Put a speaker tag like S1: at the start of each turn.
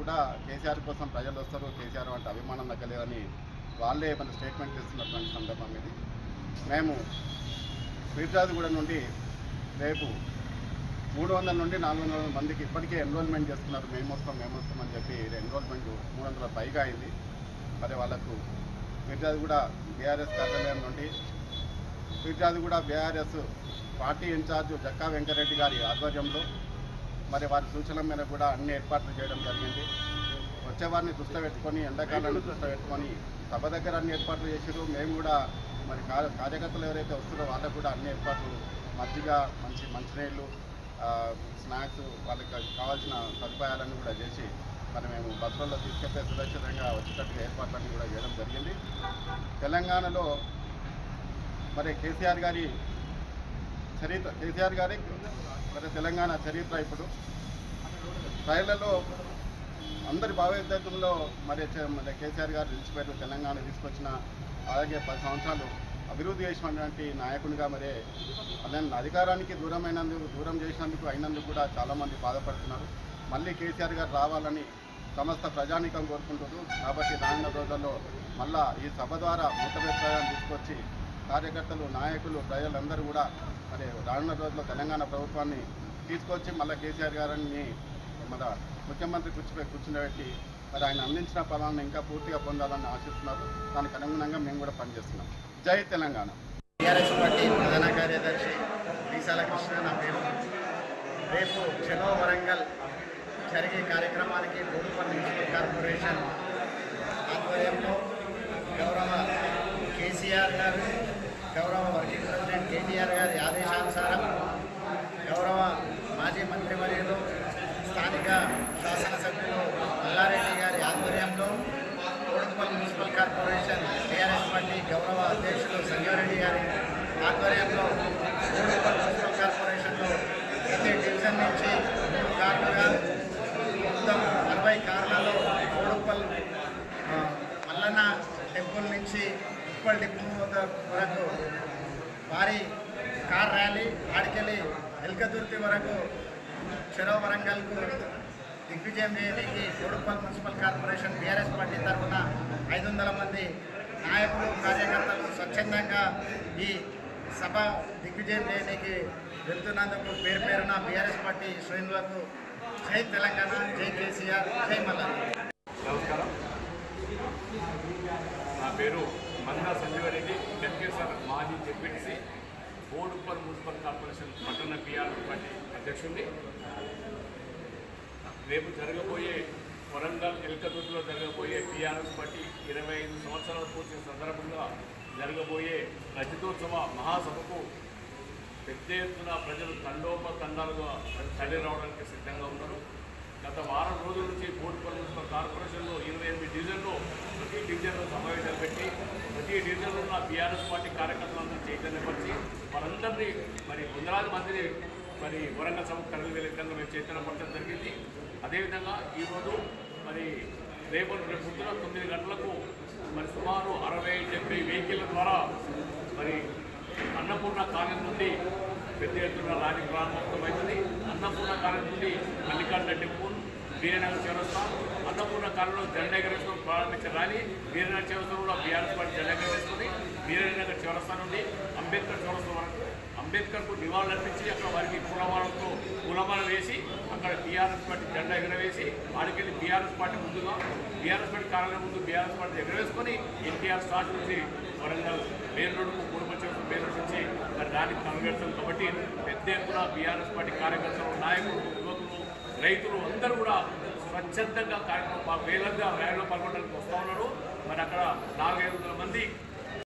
S1: కూడా కేసీఆర్ కోసం ప్రజలు వస్తారు, కేసీఆర్ అంటే అభిమానం తగ్గలేదని వాళ్ళే మన స్టేట్మెంట్ ఇస్తున్నటువంటి సందర్భం ఇది. మేము పీర్జాదిగూడ నుండి రేపు 300 నుండి 400 మందికి ఇప్పటికే ఎన్రోల్మెంట్ చేస్తున్నారు. మేము వస్తామని చెప్పి ఎన్రోల్మెంట్ 300 పైగా అయింది. మరి వాళ్ళకు పీర్జాదిగూడ బీఆర్ఎస్ కార్యాలయం నుండి పీర్జాదిగూడ బీఆర్ఎస్ పార్టీ ఇన్ఛార్జ్ జక్కా వెంకరెడ్డి గారి ఆధ్వర్యంలో మరి వారి సూచనల మీద కూడా అన్ని ఏర్పాట్లు చేయడం జరిగింది. వచ్చేవారిని దృష్టిలో పెట్టుకొని, ఎండాకాలాన్ని దృష్టిలో పెట్టుకొని సభ దగ్గర అన్ని ఏర్పాట్లు చేసారు. మేము కూడా మరి కార్యకర్తలు ఎవరైతే వస్తారో వాళ్ళకు కూడా అన్ని ఏర్పాట్లు, మజ్జిగ, మంచినీళ్ళు, స్నాక్స్, వాళ్ళకి కావాల్సిన సదుపాయాలన్నీ కూడా చేసి మరి మేము బస్సులలో తీసుకెళ్తే సురక్షితంగా వచ్చేటట్టుగా ఏర్పాట్లన్నీ కూడా చేయడం జరిగింది. తెలంగాణలో మరి కేసీఆర్ గారి మరి తెలంగాణ చరిత్ర ఇప్పుడు ప్రజలలో అందరి భావోద్వేగంలో మరి కేసీఆర్ గారు నిలిచిపోయారు. తెలంగాణ తీసుకొచ్చిన, అలాగే 10 సంవత్సరాలు అభివృద్ధి చేసినటువంటి నాయకునిగా మరి అలానే అధికారానికి దూరం చేసినందుకు అయినందుకు కూడా చాలామంది బాధపడుతున్నారు. మళ్ళీ కేసీఆర్ గారు రావాలని సమస్త ప్రజానీకం కోరుకుంటున్నారు. కాబట్టి రానున్న రోజుల్లో మళ్ళా ఈ సభ ద్వారా మూతబెట్టాలని తీసుకొచ్చి కార్యకర్తలు, నాయకులు, ప్రజలందరూ కూడా మరి రానున్న రోజుల్లో తెలంగాణ ప్రభుత్వాన్ని తీసుకొచ్చి మళ్ళీ కేసీఆర్ గారిని మన ముఖ్యమంత్రి కూర్చుండబెట్టి మరి ఆయన అందించిన ఫలాన్ని ఇంకా పూర్తిగా పొందాలని ఆశిస్తున్నారు. దానికి అనుగుణంగా మేము కూడా పనిచేస్తున్నాం. జై తెలంగాణ.
S2: టీఆర్ఎస్ పార్టీ ప్రధాన కార్యదర్శి వీసాల కృష్ణ నా పేరు. రేపు చలో వరంగల్ జరిగే కార్యక్రమానికి బోడుపల్లి మున్సిపల్ కార్పొరేషన్ ఆధ్వర్యంలో గౌరవ కేసీఆర్ గారు, గౌరవ వర్కింగ్ ప్రెసిడెంట్ కేటీఆర్ గారి ఆదేశానుసారం గౌరవ మాజీ మంత్రివర్యులు, స్థానిక శాసనసభ్యులు మల్లారెడ్డి గారి ఆధ్వర్యంలో Boduppal municipal corporation TRS party గౌరవ అధ్యక్షులు సంజీవరెడ్డి గారి ఆధ్వర్యంలో బోడుపల్లి మున్సిపల్ కార్పొరేషన్లో ప్రతి డివిజన్ నుంచి 3 కార్లుగా మొత్తం 40 కార్లలో బోడుపల్లి మల్లన్న టెంపుల్ నుంచి ఉప్పల్ డిపో వరకు భారీ కార్ ర్యాలీ, ఆడికెళ్ళి ఎల్కదుర్తి వరకు చెరో వరంగల్కు దిగ్విజయం చేయడానికి Boduppal municipal corporation BRS party తరఫున 500 మంది నాయకులు, కార్యకర్తలు స్వచ్ఛందంగా ఈ సభ దిగ్విజయం చేయడానికి వెళ్తున్నందుకు పేరున బీఆర్ఎస్ పార్టీ శ్రేణులకు జై తెలంగాణ, జై కేసీఆర్, జై మల్లన్న.
S3: నమస్కారం. నా పేరు మందా సంజీవరెడ్డి, గట్కేశ్వర మాజీ జెడ్పీటీసీ, బోడుపల్లి మున్సిపల్ కార్పొరేషన్ పట్టణ బీఆర్ఎస్ పార్టీ అధ్యక్షుడిని. రేపు జరగబోయే వరంగల్ ఎల్కదుర్తిలో జరగబోయే టీఆర్ఎస్ పార్టీ 25 సంవత్సరాలు పూర్తి సందర్భంగా జరగబోయే రజతోత్సవ మహాసభకు పెద్ద ఎత్తున ప్రజలు తండోపతండాలుగా తరలి రావడానికి సిద్ధంగా ఉన్నారు. గత వారం రోజుల నుంచి బోడుపల్లి మున్సిపల్ కార్పొరేషన్లో 28 డివిజన్లో ప్రతి డివిజన్లో సమావేశాలు పెట్టి ప్రతి డివిజన్లో ఉన్న బీఆర్ఎస్ పార్టీ కార్యకర్తలందరూ చైతన్యపరిచి వారందరినీ మరి వందలాది మందిని మరి వరంగల్ సభకు తరలి వెళ్ళే విధంగా మేము చైతన్యపరచడం జరిగింది. అదేవిధంగా ఈరోజు మరి రేపు పొద్దున 9 గంటలకు మరి సుమారు 60-70 వెహికల్ల ద్వారా మరి అన్నపూర్ణ కాలనీ నుండి పెద్ద ఎత్తున ర్యాలీ ప్రారంభమవుతుంది. అన్నపూర్ణ కాలనీ నుండి మల్లికార్జున టెంపుల్, వీరనగర్ చౌరస్తా, అన్నపూర్ణ కాలనీలో జెండా ఎగరేసుకొని ప్రారంభించిన ర్యాలీ వీరనగర్ చౌరస్తా కూడా బీఆర్ఎస్ పార్టీ జెండా ఎగరేసుకొని వీరనగర్ చౌరస్తా నుండి అంబేద్కర్ చౌరస్తా వరకు అంబేద్కర్కు నివాళులు అర్పించి అక్కడ వారికి పూలమాల వేసి అక్కడ టీఆర్ఎస్ పార్టీ జెండా ఎగరవేసి వాడికెళ్ళి బీఆర్ఎస్ పార్టీ ముందుగా బీఆర్ఎస్ పార్టీ కార్యాలయం ముందు బీఆర్ఎస్ పార్టీ ఎగరవేసుకొని ఎన్టీఆర్ స్టార్ట్ నుంచి వరంగల్ మెయిన్ రోడ్డుకు పూర్వపక్షం మెయిన్ రోడ్ నుంచి ర్యాలీ తరలిపెడతాం. కాబట్టి పెద్ద ఎత్తున బీఆర్ఎస్ పార్టీ కార్యకర్తలు, నాయకులు, యువకులు, రైతులు అందరూ కూడా స్వచ్ఛందంగా కార్యక్రమం వేలంగా ర్యాలీలో పాల్గొనడానికి వస్తూ ఉన్నారు. మరి అక్కడ 400-500 మంది